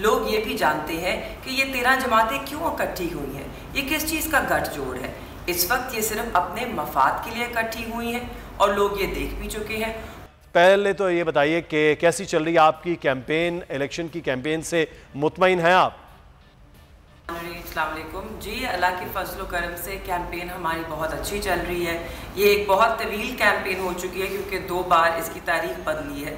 लोग ये भी जानते हैं कि ये 13 जमातें क्यों इकट्ठी हुई हैं, ये किस चीज़ का गठजोड़ है। इस वक्त ये सिर्फ अपने मफाद के लिए इकट्ठी हुई हैं और लोग ये देख भी चुके हैं। पहले तो ये बताइए कि कैसी चल रही है आपकी कैंपेन, इलेक्शन की कैंपेन से मुतमईन हैं आप? अस्सलाम वालेकुम जी, अल्लाह के फजल करम से कैंपेन हमारी बहुत अच्छी चल रही है। ये एक बहुत तवील कैंपेन हो चुकी है क्योंकि 2 बार इसकी तारीख बदली है,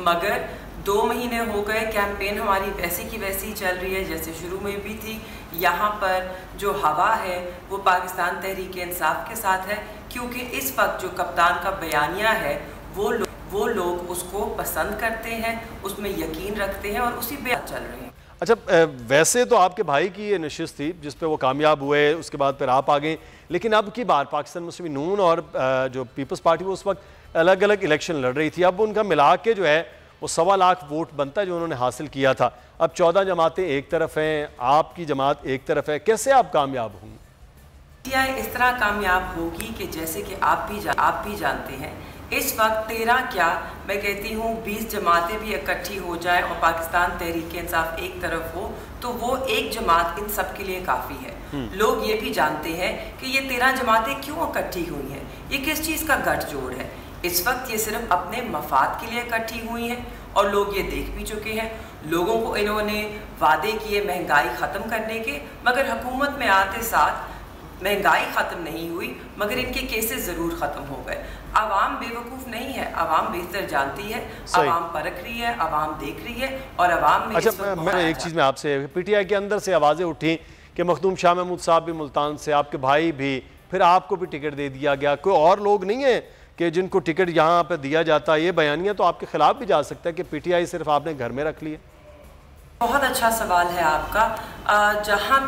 मगर 2 महीने हो गए कैंपेन हमारी वैसी की वैसी चल रही है जैसे शुरू में भी थी। यहाँ पर जो हवा है वो पाकिस्तान तहरीक इंसाफ के साथ है, क्योंकि इस वक्त जो कप्तान का बयानिया है वो लोग उसको पसंद करते हैं, उसमें यकीन रखते हैं और उसी पे चल रहे हैं। अच्छा, वैसे तो आपके भाई की ये नशिस्त थी जिस पे वो कामयाब हुए, उसके बाद फिर आप आ गए, लेकिन अब की बार पाकिस्तान मुस्लिम नून और जो पीपल्स पार्टी वो उस वक्त अलग अलग इलेक्शन लड़ रही थी। अब उनका मिला के जो है वो 1.25 लाख वोट बनता है जो उन्होंने हासिल किया था। अब 14 जमातें एक तरफ हैं, आपकी जमात एक तरफ है, कैसे आप कामयाब होंगे? इस तरह कामयाब होगी कि जैसे कि आप भी जानते हैं, इस वक्त 13 क्या मैं कहती हूँ 20 जमातें भी इकट्ठी हो जाए और पाकिस्तान तहरीक इंसाफ एक तरफ हो तो वो एक जमात इन सब के लिए काफ़ी है। लोग ये भी जानते हैं कि ये 13 जमातें क्यों इकट्ठी हुई हैं, ये किस चीज़ का गठजोड़ है। इस वक्त ये सिर्फ अपने मफाद के लिए इकट्ठी हुई हैं और लोग ये देख भी चुके हैं। लोगों को इन्होंने वादे किए महंगाई ख़त्म करने के, मगर हुकूमत में आते साथ महंगाई ख़त्म नहीं हुई, मगर इनके केसेस ज़रूर ख़त्म हो गए। आवाम बेवकूफ़ नहीं है, आवाम बेहतर जानती है, आवाम परख रही है, आवाम देख रही है और आवाम में अच्छा, मैं एक चीज़ में आपसे, पीटीआई के अंदर से आवाज़ें उठी कि मखदूम शाह महमूद साहब भी मुल्तान से, आपके भाई भी, फिर आपको भी टिकट दे दिया गया। कोई और लोग नहीं है कि जिनको टिकट यहाँ पर दिया जाता है? ये बयानिया तो आपके खिलाफ भी जा सकता है कि पीटीआई सिर्फ आपने घर में रख लिया। बहुत अच्छा सवाल है आपका। जहाँ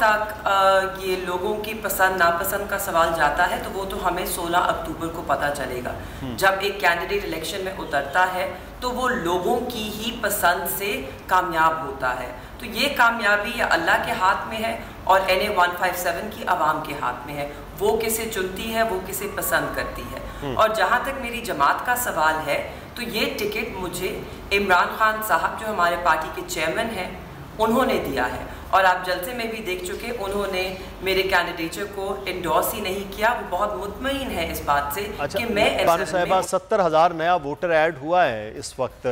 तक ये लोगों की पसंद नापसंद का सवाल जाता है तो वो तो हमें 16 अक्टूबर को पता चलेगा। जब एक कैंडिडेट इलेक्शन में उतरता है तो वो लोगों की ही पसंद से कामयाब होता है। तो ये कामयाबी या अल्लाह के हाथ में है और NA 157 की आवाम के हाथ में है। वो किसे चुनती है, वो किसे पसंद करती है। और जहाँ तक मेरी जमात का सवाल है तो ये टिकट मुझे इमरान खान साहब जो हमारे पार्टी के चेयरमैन हैं उन्होंने दिया है और आप जलसे में भी देख चुके, उन्होंने मेरे कैंडिडेचर को इंडोर्स ही नहीं किया। वो बहुत मुतमईन है इस बात से। अच्छा, कि मैं बानो साहिबा 70,000 नया वोटर ऐड हुआ है इस वक्त,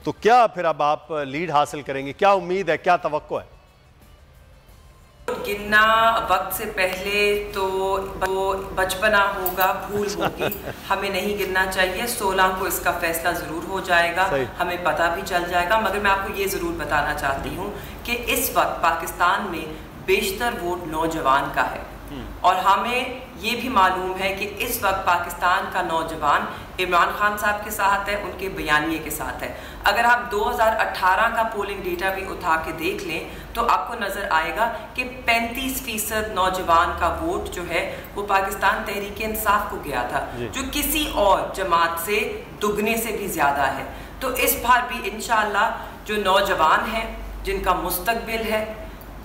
तो क्या फिर अब आप लीड हासिल करेंगे? क्या उम्मीद है, क्या तवक्को है? गिनना वक्त से पहले तो बचपना होगा, भूल होगी, हमें नहीं गिनना चाहिए। 16 को इसका फैसला ज़रूर हो जाएगा, हमें पता भी चल जाएगा। मगर मैं आपको ये ज़रूर बताना चाहती हूँ कि इस वक्त पाकिस्तान में बेशतर वोट नौजवान का है और हमें ये भी मालूम है कि इस वक्त पाकिस्तान का नौजवान इमरान खान साहब के साथ है, उनके बयानिए के साथ है। अगर आप 2018 का पोलिंग डेटा भी उठा के देख लें तो आपको नज़र आएगा कि 35% नौजवान का वोट जो है वो पाकिस्तान तहरीक इंसाफ को गया था, जो किसी और जमात से दुगने से भी ज़्यादा है। तो इस बार भी इंशाअल्लाह जो नौजवान हैं, जिनका मुस्तकबिल है,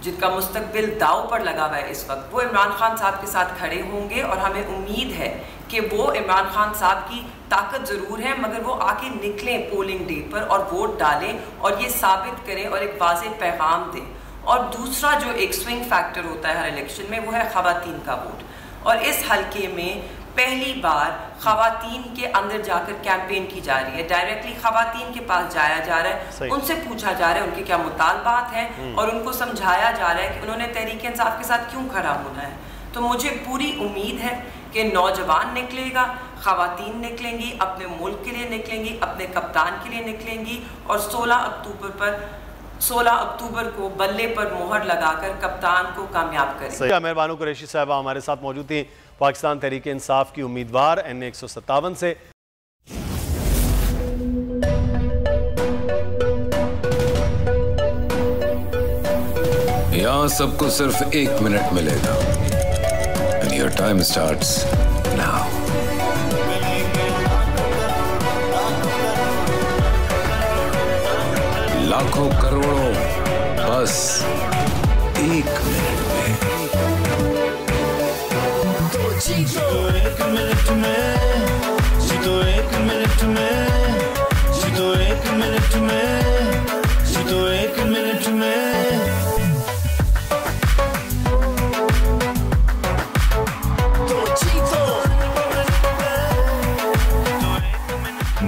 जिनका मुस्तकबिल दाव पर लगा हुआ है इस वक्त, वो इमरान खान साहब के साथ खड़े होंगे और हमें उम्मीद है कि वो इमरान खान साहब की ताकत ज़रूर है, मगर वो आके निकलें पोलिंग डे पर और वोट डालें और ये साबित करें और एक वाज़ेह पैगाम दें। और दूसरा जो एक स्विंग फैक्टर होता है हर इलेक्शन में वो है ख़वातीन का वोट। और इस हल्के में पहली बार ख़वातीन के अंदर जाकर कैंपेन की जा रही है, डायरेक्टली ख़वातीन के पास जाया जा रहा है, उनसे पूछा जा रहा है उनके क्या मुतालबात हैं और उनको समझाया जा रहा है कि उन्होंने तहरीक इंसाफ के साथ क्यों खड़ा होना है। तो मुझे पूरी उम्मीद है कि नौजवान निकलेगा, ख़वातीन निकलेंगी, अपने मुल्क के लिए निकलेंगी, अपने कप्तान के लिए निकलेंगी और 16 अक्टूबर को बल्ले पर मोहर लगाकर कप्तान को कामयाब करें। मेहरबान कुरैशी साहबा हमारे साथ मौजूद थी, पाकिस्तान तहरीक इंसाफ की उम्मीदवार NA 157 से। यहाँ सबको सिर्फ 1 मिनट मिलेगा and your time starts now. लाखों करोड़ों बस 1 मिनट में। जीतो 1 मिनट में, जीतो 1 मिनट में, जीतो 1 मिनट में, जीतो 1 मिनट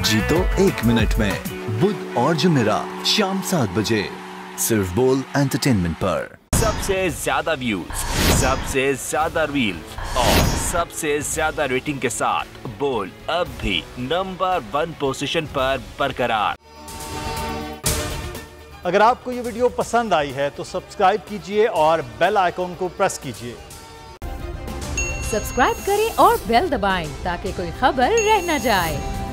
जीतो 1 मिनट में। बुध और जुमेरात शाम 7 बजे सिर्फ बोल एंटरटेनमेंट पर। सबसे ज्यादा व्यूज, सबसे ज्यादा रील्स और सबसे ज्यादा रेटिंग के साथ बोल अब भी नंबर 1 पोजीशन पर बरकरार। अगर आपको ये वीडियो पसंद आई है तो सब्सक्राइब कीजिए और बेल आइकॉन को प्रेस कीजिए। सब्सक्राइब करें और बेल दबाएं ताकि कोई खबर रह न जाए।